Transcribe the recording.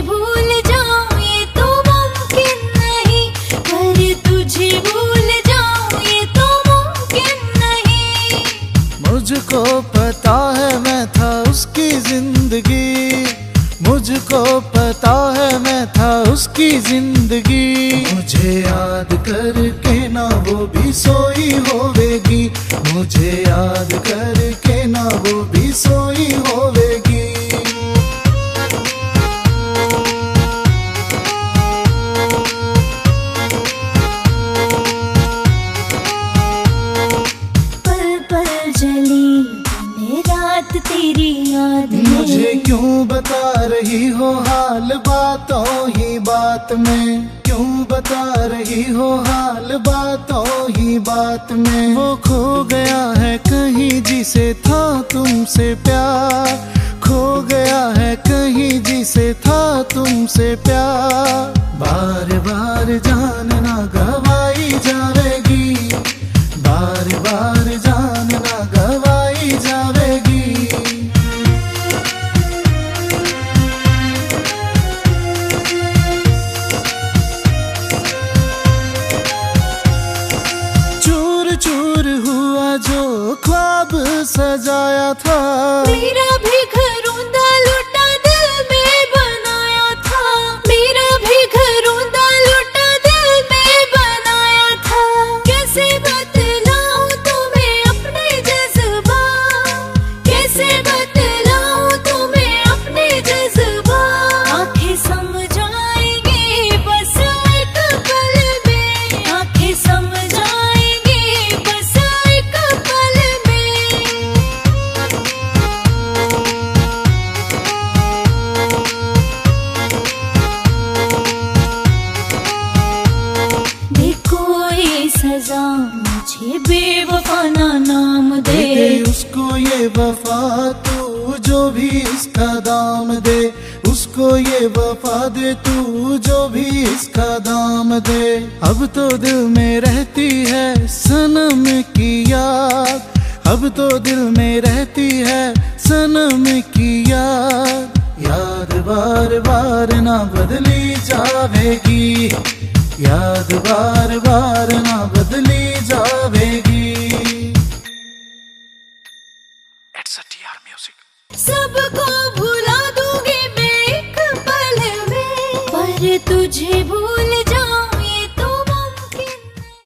भूल जाऊं ये तो मुमकिन नहीं, पर तुझे भूल जाऊं ये तो मुमकिन नहीं। मुझको पता है मैं था उसकी जिंदगी, मुझको पता है मैं था उसकी जिंदगी। मुझे याद करके ना वो भी सोई होवेगी, मुझे याद करके ना वो भी सोई होवेगी। पल पल जली दिन रात तेरी याद में। मुझे क्यों बता रही हो हाल बातों ही बात में, क्यों बता रही हो हाल बातों ही बात में। वो खो गया है कहीं जिसे था तुमसे प्यार, खो गया है कहीं जिसे था तुमसे प्यार। बार बार जान ना गवाई जावेगी, बार बार जान ना गवाई जावेगी। चूर चूर हुआ जो ख्वाब सजाया था, मेरा भी घर ऊंधा लुटा दिल में बनाया था, मेरा भी घर ऊंधा लुटा दिल में बनाया था। कैसे बतलाऊं तुम्हें अपने जज्बात, कैसे बतलाऊं तुम्हें अपने जज्बात। आंखें समझाएंगे बस एक पल में, आंखें समझाएंगे बस एक पल में। देखो ये सजा मुझे बेवफा ना नाम दे, उसको ये वफा तू जो भी इसका दाम दे, उसको ये वफा दे तू जो भी इसका दाम दे। अब तो दिल में रहती है सनम की याद, अब तो दिल में रहती है सनम की याद। याद बार बार ना बदली जावेगी, याद बार बार ना बदली जावेगी। सबको भुला दूंगी मैं एक पल में, पर तुझे भूल